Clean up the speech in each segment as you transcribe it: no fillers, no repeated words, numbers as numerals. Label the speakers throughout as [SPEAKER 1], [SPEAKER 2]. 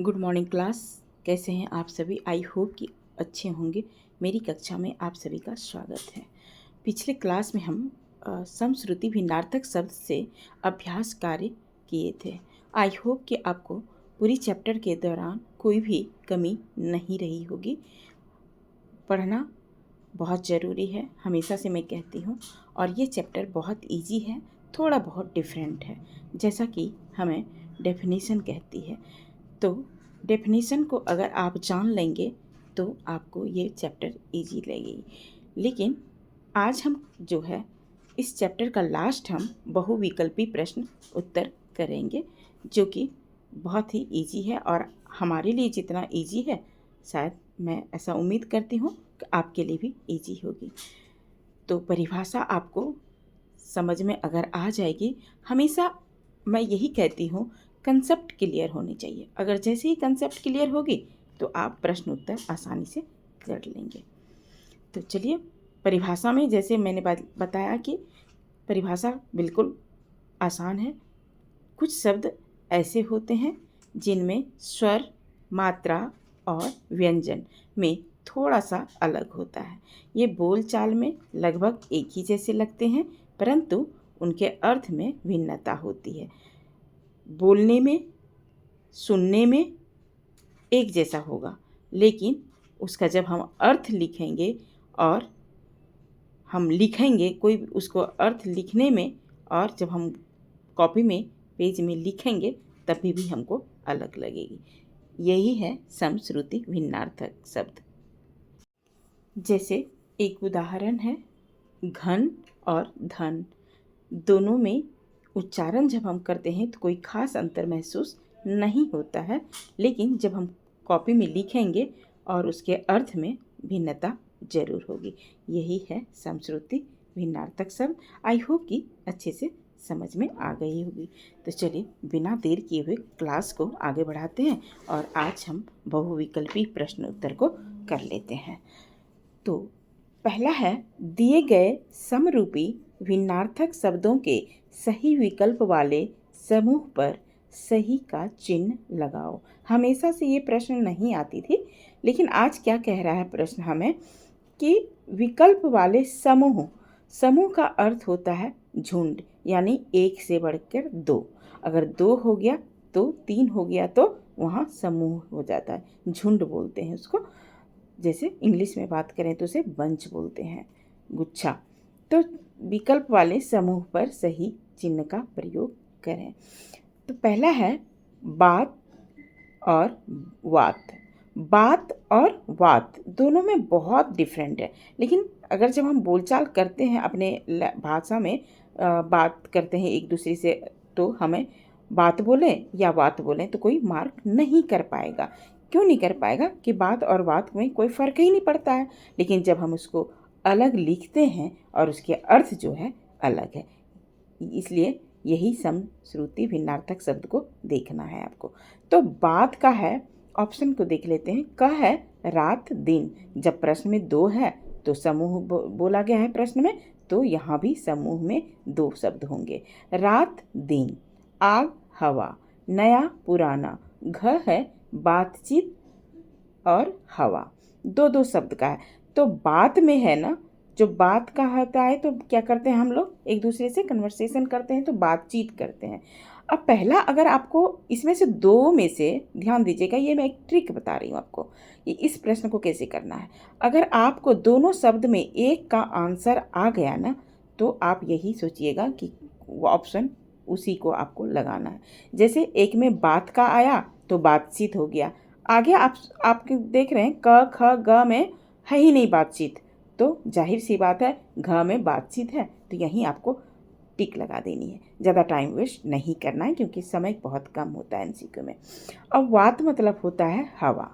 [SPEAKER 1] Good morning class. कैसे हैं आप सभी? आई होप कि अच्छे होंगे। मेरी कक्षा में आप सभी का स्वागत है। पिछले क्लास में हम समश्रुति भिन्नार्थक शब्द से अभ्यास कार्य किए थे। आई होप कि आपको पूरी चैप्टर के दौरान कोई भी कमी नहीं रही होगी। पढ़ना बहुत ज़रूरी है, हमेशा से मैं कहती हूँ। और ये चैप्टर बहुत इजी है, थोड़ा बहुत डिफरेंट है। जैसा कि हमें डेफिनेशन कहती है, तो डेफिनेशन को अगर आप जान लेंगे तो आपको ये चैप्टर इजी लगेगी। लेकिन आज हम जो है इस चैप्टर का लास्ट हम बहुविकल्पी प्रश्न उत्तर करेंगे, जो कि बहुत ही इजी है और हमारे लिए जितना इजी है शायद मैं ऐसा उम्मीद करती हूँ कि आपके लिए भी इजी होगी। तो परिभाषा आपको समझ में अगर आ जाएगी, हमेशा मैं यही कहती हूँ कंसेप्ट क्लियर होनी चाहिए। अगर जैसे ही कंसेप्ट क्लियर होगी तो आप प्रश्न उत्तर आसानी से कर लेंगे। तो चलिए, परिभाषा में जैसे मैंने बताया कि परिभाषा बिल्कुल आसान है। कुछ शब्द ऐसे होते हैं जिनमें स्वर, मात्रा और व्यंजन में थोड़ा सा अलग होता है। ये बोलचाल में लगभग एक ही जैसे लगते हैं, परंतु उनके अर्थ में भिन्नता होती है। बोलने में, सुनने में एक जैसा होगा, लेकिन उसका जब हम अर्थ लिखेंगे और हम लिखेंगे कोई उसको अर्थ लिखने में, और जब हम कॉपी में पेज में लिखेंगे तभी भी हमको अलग लगेगी। यही है समश्रुति भिन्नार्थक शब्द। जैसे एक उदाहरण है घन और धन। दोनों में उच्चारण जब हम करते हैं तो कोई खास अंतर महसूस नहीं होता है, लेकिन जब हम कॉपी में लिखेंगे और उसके अर्थ में भिन्नता जरूर होगी। यही है समश्रुति भिन्नार्थक शब्द। आई होप कि अच्छे से समझ में आ गई होगी। तो चलिए, बिना देर किए हुए क्लास को आगे बढ़ाते हैं और आज हम बहुविकल्पी प्रश्न उत्तर को कर लेते हैं। तो पहला है, दिए गए समरूपी भिन्नार्थक शब्दों के सही विकल्प वाले समूह पर सही का चिन्ह लगाओ। हमेशा से ये प्रश्न नहीं आती थी, लेकिन आज क्या कह रहा है प्रश्न हमें कि विकल्प वाले समूह। समूह का अर्थ होता है झुंड, यानी एक से बढ़कर दो। अगर दो हो गया तो तीन हो गया तो वहाँ समूह हो जाता है, झुंड बोलते हैं उसको। जैसे इंग्लिश में बात करें तो उसे बंच बोलते हैं, गुच्छा। तो विकल्प वाले समूह पर सही चिन्ह का प्रयोग करें। तो पहला है बात और वात। बात और वात दोनों में बहुत डिफरेंट है, लेकिन अगर जब हम बोलचाल करते हैं अपने भाषा में बात करते हैं एक दूसरे से, तो हमें बात बोलें या वात बोलें तो कोई मार्क नहीं कर पाएगा। क्यों नहीं कर पाएगा? कि बात और वात में कोई फ़र्क ही नहीं पड़ता है। लेकिन जब हम उसको अलग लिखते हैं और उसके अर्थ जो है अलग है, इसलिए यही समश्रुति भिन्नार्थक शब्द को देखना है आपको। तो बात का है, ऑप्शन को देख लेते हैं। क है रात दिन। जब प्रश्न में दो है तो समूह बोला गया है प्रश्न में, तो यहाँ भी समूह में दो शब्द होंगे, रात दिन। आग हवा, नया पुराना। घ है बातचीत और हवा, दो दो शब्द का है। तो बात में है ना, जो बात का होता है तो क्या करते हैं हम लोग, एक दूसरे से कन्वर्सेशन करते हैं, तो बातचीत करते हैं। अब पहला, अगर आपको इसमें से दो में से, ध्यान दीजिएगा, ये मैं एक ट्रिक बता रही हूँ आपको, ये इस प्रश्न को कैसे करना है। अगर आपको दोनों शब्द में एक का आंसर आ गया ना, तो आप यही सोचिएगा कि वो ऑप्शन उसी को आपको लगाना है। जैसे एक में बात का आया तो बातचीत हो गया। आगे आप देख रहे हैं क ख ग में है ही नहीं बातचीत, तो जाहिर सी बात है घ में बातचीत है, तो यहीं आपको टिक लगा देनी है। ज़्यादा टाइम वेस्ट नहीं करना है क्योंकि समय बहुत कम होता है एमसीक्यू में। अब वात मतलब होता है हवा।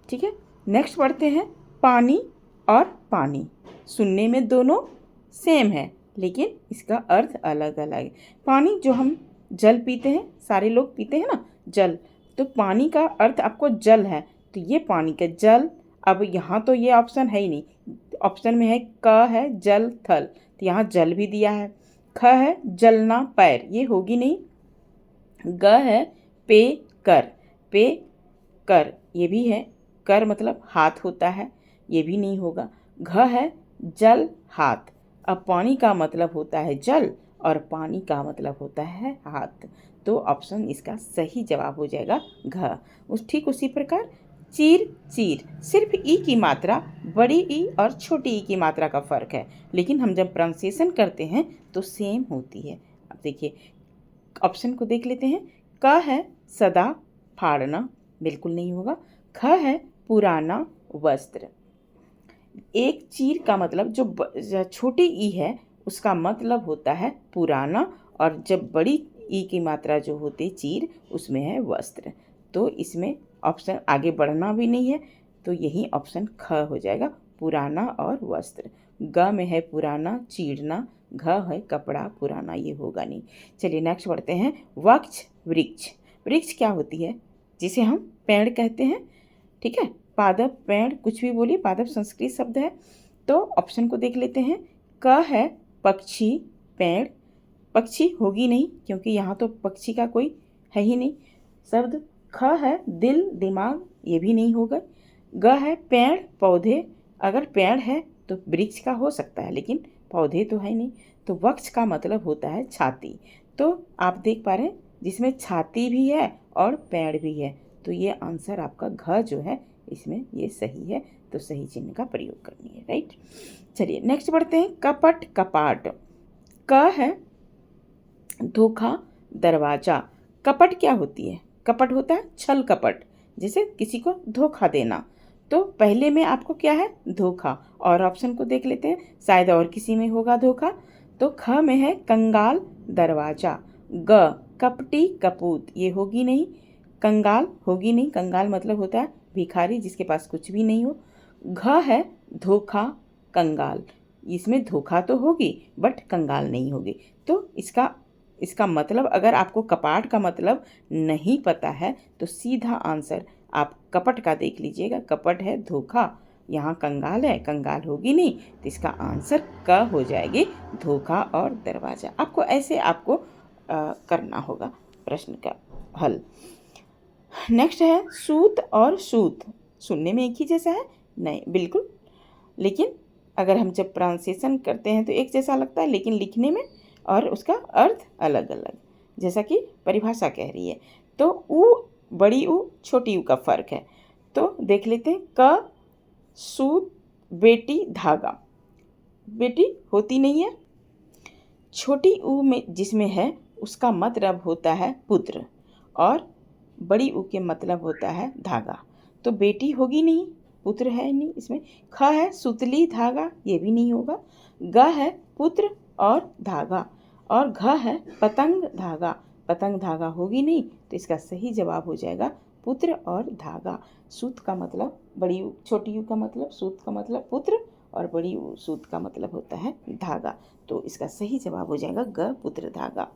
[SPEAKER 1] ठीक है, नेक्स्ट बढ़ते हैं, पानी और पानी। सुनने में दोनों सेम है, लेकिन इसका अर्थ अलग अलग है। पानी जो हम जल पीते हैं, सारे लोग पीते हैं ना जल, तो पानी का अर्थ आपको जल है, तो ये पानी का जल। अब यहाँ तो ये ऑप्शन है ही नहीं, ऑप्शन में है क है जल थल, तो यहाँ जल भी दिया है। ख है जलना पैर, ये होगी नहीं। ग है पे कर, पे कर, ये भी है, कर मतलब हाथ होता है, ये भी नहीं होगा। घ है जल हाथ, अब पानी का मतलब होता है जल और पानी का मतलब होता है हाथ, तो ऑप्शन इसका सही जवाब हो जाएगा घ। ठीक उसी प्रकार चीर चीर, सिर्फ ई की मात्रा बड़ी ई और छोटी ई की मात्रा का फ़र्क है, लेकिन हम जब प्रोनाउंसिएशन करते हैं तो सेम होती है। अब देखिए ऑप्शन को देख लेते हैं। क है सदा फाड़ना, बिल्कुल नहीं होगा। ख है पुराना वस्त्र। एक चीर का मतलब जो छोटी ई है उसका मतलब होता है पुराना, और जब बड़ी ई की मात्रा जो होती चीर उसमें है वस्त्र, तो इसमें ऑप्शन आगे बढ़ना भी नहीं है, तो यही ऑप्शन ख हो जाएगा, पुराना और वस्त्र। ग में है पुराना चीरना, घ है कपड़ा पुराना, ये होगा नहीं। चलिए नेक्स्ट बढ़ते हैं। वक्ष वृक्ष, वृक्ष क्या होती है? जिसे हम पेड़ कहते हैं, ठीक है। पादप पेड़ कुछ भी बोलिए, पादप संस्कृत शब्द है। तो ऑप्शन को देख लेते हैं। क है पक्षी पेड़, पक्षी होगी नहीं क्योंकि यहाँ तो पक्षी का कोई है ही नहीं शब्द। ख है दिल दिमाग, ये भी नहीं होगा। ग है पेड़ पौधे, अगर पेड़ है तो वृक्ष का हो सकता है लेकिन पौधे तो है नहीं, तो वक्ष का मतलब होता है छाती। तो आप देख पा रहे हैं जिसमें छाती भी है और पेड़ भी है, तो ये आंसर आपका घ जो है इसमें ये सही है, तो सही चिन्ह का प्रयोग करनी है, राइट। चलिए नेक्स्ट बढ़ते हैं। कपट कपाट, क है धोखा दरवाजा। कपट क्या होती है? कपट होता है छल कपट, जैसे किसी को धोखा देना, तो पहले में आपको क्या है? धोखा, और ऑप्शन को देख लेते हैं, शायद और किसी में होगा धोखा। तो ख में है कंगाल दरवाजा। ग कपटी कपूत, ये होगी नहीं, कंगाल होगी नहीं, कंगाल मतलब होता है भिखारी जिसके पास कुछ भी नहीं हो। घ है धोखा कंगाल, इसमें धोखा तो होगी बट कंगाल नहीं होगी, तो इसका मतलब अगर आपको कपाट का मतलब नहीं पता है तो सीधा आंसर आप कपट का देख लीजिएगा। कपट है धोखा, यहाँ कंगाल है, कंगाल होगी नहीं, तो इसका आंसर क हो जाएगी, धोखा और दरवाजा। आपको ऐसे करना होगा प्रश्न का हल। नेक्स्ट है सूत और सूत, सुनने में एक ही जैसा है? नहीं बिल्कुल, लेकिन अगर हम जब प्रोनाउंसिएशन करते हैं तो एक जैसा लगता है, लेकिन लिखने में और उसका अर्थ अलग अलग, जैसा कि परिभाषा कह रही है। तो ऊ बड़ी ऊ छोटी ऊ का फर्क है, तो देख लेते हैं। क सूत बेटी धागा, बेटी होती नहीं है, छोटी ऊ में जिसमें है उसका मतलब होता है पुत्र, और बड़ी ऊ के मतलब होता है धागा, तो बेटी होगी नहीं, पुत्र है नहीं इसमें। ख है सुतली धागा, ये भी नहीं होगा। ग है पुत्र और धागा, और घ है पतंग धागा, पतंग धागा होगी नहीं, तो इसका सही जवाब हो जाएगा पुत्र और धागा। सूत का मतलब बड़ी ऊ, छोटी ऊ का मतलब सूत का मतलब पुत्र, और बड़ी ऊ सूत का मतलब होता है धागा, तो इसका सही जवाब हो जाएगा ग पुत्र धागा।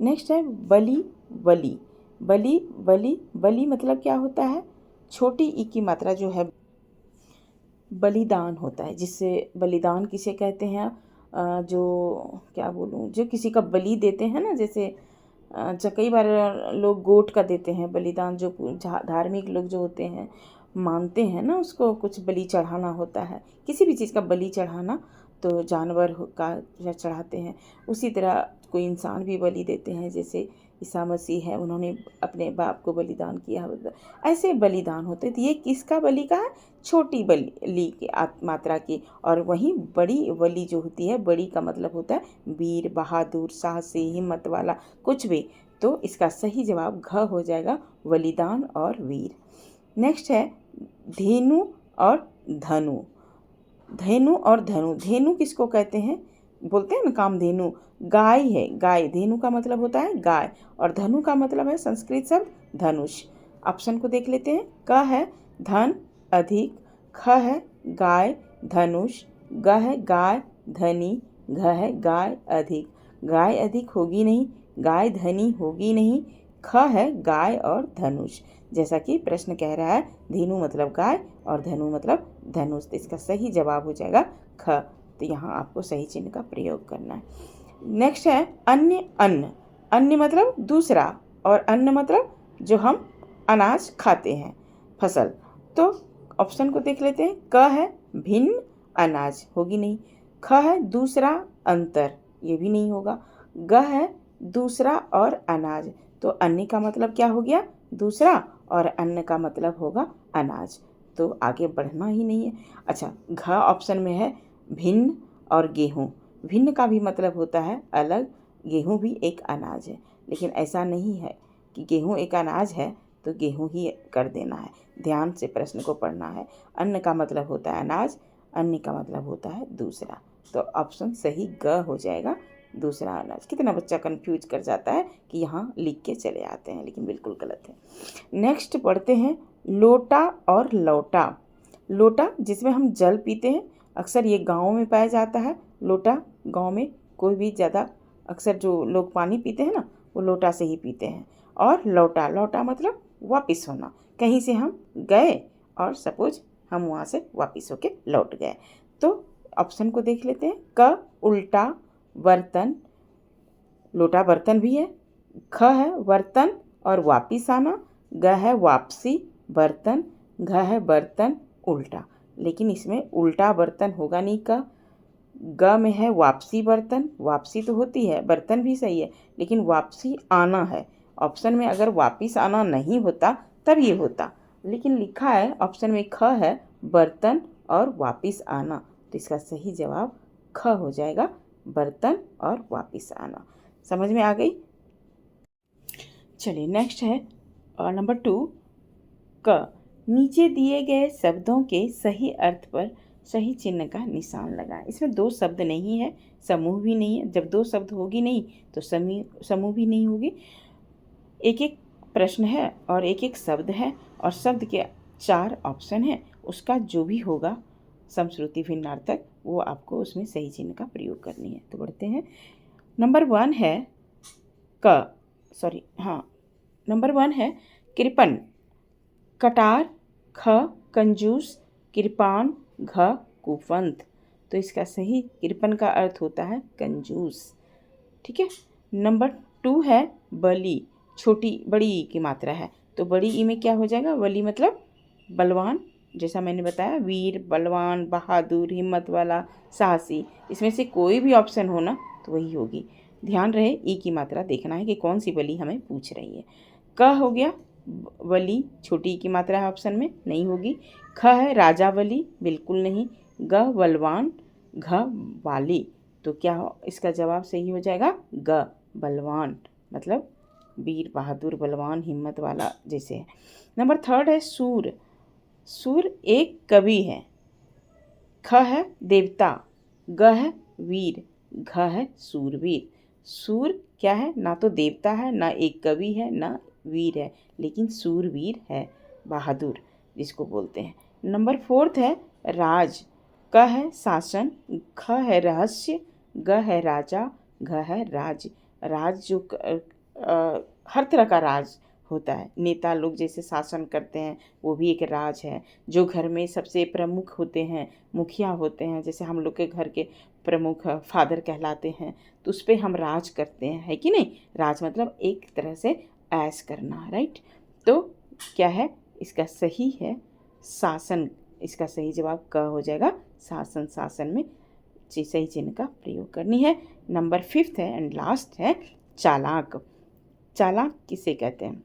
[SPEAKER 1] नेक्स्ट है बलि बलि, बलि बलि बलि मतलब क्या होता है? छोटी ई की मात्रा जो है बलिदान होता है, जिससे बलिदान किसे कहते हैं? जो क्या बोलूँ, जो किसी का बलि देते हैं ना, जैसे कई बार लोग गोट का देते हैं बलिदान, जो धार्मिक लोग जो होते हैं मानते हैं ना, उसको कुछ बलि चढ़ाना होता है, किसी भी चीज़ का बलि चढ़ाना, तो जानवर का चढ़ाते हैं। उसी तरह कोई इंसान भी बलि देते हैं, जैसे ईसा मसीह है, उन्होंने अपने बाप को बलिदान किया, ऐसे बलिदान होते। तो ये किसका बलि का है? छोटी बलि की मात्रा की, और वहीं बड़ी बलि जो होती है, बड़ी का मतलब होता है वीर बहादुर साहसी हिम्मत वाला कुछ भी, तो इसका सही जवाब घ हो जाएगा, बलिदान और वीर। नेक्स्ट है धेनु और धनु, धेनु और धनु, धेनु किसको कहते हैं? बोलते हैं ना कामधेनु, गाय है, गाय, धेनु का मतलब होता है गाय, और धनु का मतलब है संस्कृत शब्द धनुष। ऑप्शन को देख लेते हैं। क है धन अधिक, ख है गाय धनुष, ग है गाय धनी, घ है गाय अधिक, गाय अधिक होगी नहीं, गाय धनी होगी नहीं, ख है गाय और धनुष, जैसा कि प्रश्न कह रहा है धेनु मतलब गाय और धनु मतलब धनुष, तो इसका सही जवाब हो जाएगा ख, तो यहाँ आपको सही चिन्ह का प्रयोग करना है। नेक्स्ट है अन्य अन्न, अन्य मतलब दूसरा, और अन्न मतलब जो हम अनाज खाते हैं, फसल। तो ऑप्शन को देख लेते हैं। क है भिन्न अनाज, होगी नहीं। ख है दूसरा अंतर, ये भी नहीं होगा। ग है दूसरा और अनाज, तो अन्य का मतलब क्या हो गया? दूसरा, और अन्न का मतलब होगा अनाज, तो आगे बढ़ना ही नहीं है। अच्छा, घ ऑप्शन में है भिन्न और गेहूँ। भिन्न का भी मतलब होता है अलग, गेहूँ भी एक अनाज है, लेकिन ऐसा नहीं है कि गेहूँ एक अनाज है तो गेहूँ ही कर देना है। ध्यान से प्रश्न को पढ़ना है। अन्न का मतलब होता है अनाज, अन्य का मतलब होता है दूसरा, तो ऑप्शन सही ग हो जाएगा, दूसरा अनाज। कितना बच्चा कंफ्यूज कर जाता है कि यहाँ लिख के चले आते हैं, लेकिन बिल्कुल गलत है। नेक्स्ट पढ़ते हैं लोटा और लौटा। लोटा जिसमें हम जल पीते हैं, अक्सर ये गाँव में पाया जाता है। लोटा गाँव में कोई भी ज़्यादा, अक्सर जो लोग पानी पीते हैं ना, वो लोटा से ही पीते हैं। और लौटा, लौटा मतलब वापिस होना, कहीं से हम गए और सपोज हम वहाँ से वापिस होके लौट गए। तो ऑप्शन को देख लेते हैं। क उल्टा बर्तन, लोटा बर्तन भी है। ख है बर्तन और वापिस आना। ग है वापसी बर्तन। घ है बर्तन उल्टा, लेकिन इसमें उल्टा बर्तन होगा नहीं। का ग में है वापसी बर्तन, वापसी तो होती है, बर्तन भी सही है, लेकिन वापसी आना है। ऑप्शन में अगर वापिस आना नहीं होता तब ये होता, लेकिन लिखा है ऑप्शन में ख है बर्तन और वापिस आना, तो इसका सही जवाब ख हो जाएगा, बर्तन और वापिस आना। समझ में आ गई? चलिए नेक्स्ट है नंबर 2 क। नीचे दिए गए शब्दों के सही अर्थ पर सही चिन्ह का निशान लगाएं। इसमें दो शब्द नहीं है, समूह भी नहीं है। जब दो शब्द होगी नहीं तो समूह भी नहीं होगी। एक एक प्रश्न है और एक एक शब्द है, और शब्द के 4 ऑप्शन हैं। उसका जो भी होगा समश्रुति भिन्नार्थक, वो आपको उसमें सही चिन्ह का प्रयोग करनी है। तो बढ़ते हैं। नंबर 1 है नंबर 1 है कृपण। कटार, ख कंजूस, कृपान, घ कुफंत। तो इसका सही कृपण का अर्थ होता है कंजूस। ठीक है। नंबर 2 है बली। छोटी बड़ी ई की मात्रा है, तो बड़ी ई में क्या हो जाएगा? बली मतलब बलवान, जैसा मैंने बताया, वीर, बलवान, बहादुर, हिम्मत वाला, साहसी। इसमें से कोई भी ऑप्शन हो ना तो वही होगी। ध्यान रहे ई की मात्रा देखना है कि कौन सी बली हमें पूछ रही है। क हो गया बली, छोटी ई की मात्रा है, ऑप्शन में नहीं होगी। ख है राजा बली, बिल्कुल नहीं। ग बलवान, घ वाली, तो क्या इसका जवाब सही हो जाएगा? ग बलवान, मतलब वीर, बहादुर, बलवान, हिम्मत वाला जैसे है। नंबर 3 है सूर। सूर एक कवि है। ख है देवता, ग है वीर, घ है सूरवीर। सूर क्या है? ना तो देवता है, ना एक कवि है, ना वीर है, लेकिन सूरवीर है, बहादुर जिसको बोलते हैं। नंबर 4 है राज। क है शासन, ख है रहस्य, ग है राजा, घ है राज। राज जो हर तरह का राज होता है। नेता लोग जैसे शासन करते हैं वो भी एक राज है। जो घर में सबसे प्रमुख होते हैं, मुखिया होते हैं, जैसे हम लोग के घर के प्रमुख फादर कहलाते हैं, तो उस पर हम राज करते हैं, है कि नहीं? राज मतलब एक तरह से ऐश करना, राइट? तो क्या है इसका सही है? शासन। इसका सही जवाब क हो जाएगा, शासन। शासन में सही चिन्ह का प्रयोग करनी है। नंबर 5 है एंड लास्ट है चालाक। चालाक किसे कहते हैं?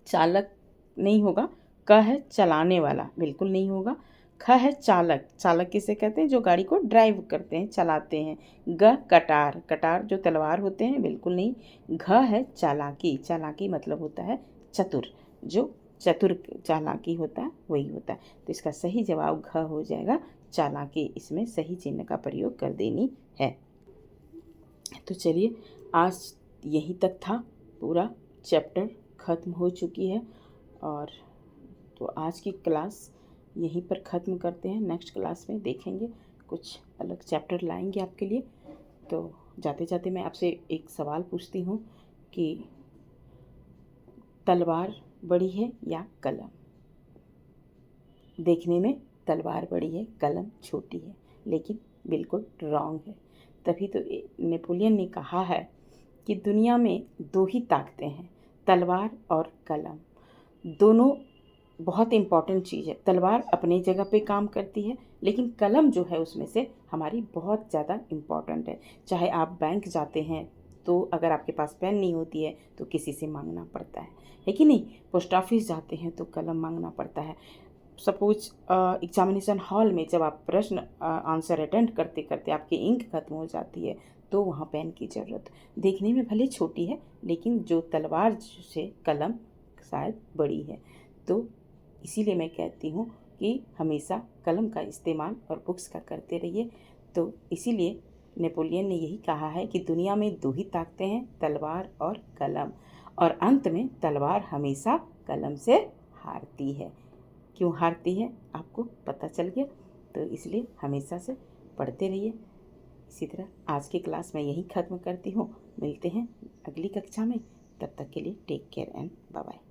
[SPEAKER 1] चालक नहीं होगा। क है चलाने वाला, बिल्कुल नहीं होगा। ख है चालक। चालक किसे कहते हैं? जो गाड़ी को ड्राइव करते हैं, चलाते हैं। ग कटार। कटार जो तलवार होते हैं, बिल्कुल नहीं। घ है चालाकी। चालाकी मतलब होता है चतुर, जो चतुर चालाकी होता है वही होता है। तो इसका सही जवाब घ हो जाएगा, चालाकी। इसमें सही चिन्ह का प्रयोग कर देनी है। तो चलिए आज यहीं तक था, पूरा चैप्टर ख़त्म हो चुकी है, और तो आज की क्लास यहीं पर ख़त्म करते हैं। नेक्स्ट क्लास में देखेंगे, कुछ अलग चैप्टर लाएंगे आपके लिए। तो जाते जाते मैं आपसे एक सवाल पूछती हूँ कि तलवार बड़ी है या कलम? देखने में तलवार बड़ी है, कलम छोटी है, लेकिन बिल्कुल रॉन्ग है। तभी तो नेपोलियन ने कहा है कि दुनिया में 2 ही ताकतें हैं, तलवार और कलम। दोनों बहुत इम्पॉर्टेंट चीज़ है। तलवार अपनी जगह पे काम करती है, लेकिन कलम जो है उसमें से हमारी बहुत ज़्यादा इम्पॉर्टेंट है। चाहे आप बैंक जाते हैं तो अगर आपके पास पेन नहीं होती है तो किसी से मांगना पड़ता है कि नहीं। पोस्ट ऑफिस जाते हैं तो कलम मांगना पड़ता है। सपोज एग्जामिनेशन हॉल में जब आप प्रश्न आंसर अटेंड करते करते आपकी इंक खत्म हो जाती है तो वहाँ पेन की ज़रूरत। देखने में भले छोटी है, लेकिन जो तलवार से कलम शायद बड़ी है। तो इसीलिए मैं कहती हूँ कि हमेशा कलम का इस्तेमाल और बुक्स का करते रहिए। तो इसीलिए नेपोलियन ने यही कहा है कि दुनिया में दो ही ताकतें हैं, तलवार और कलम, और अंत में तलवार हमेशा कलम से हारती है। क्यों हारती है आपको पता चल गया। तो इसलिए हमेशा से पढ़ते रहिए। इसी तरह आज की क्लास मैं यहीं ख़त्म करती हूँ। मिलते हैं अगली कक्षा में। तब तक के लिए take care and bye bye.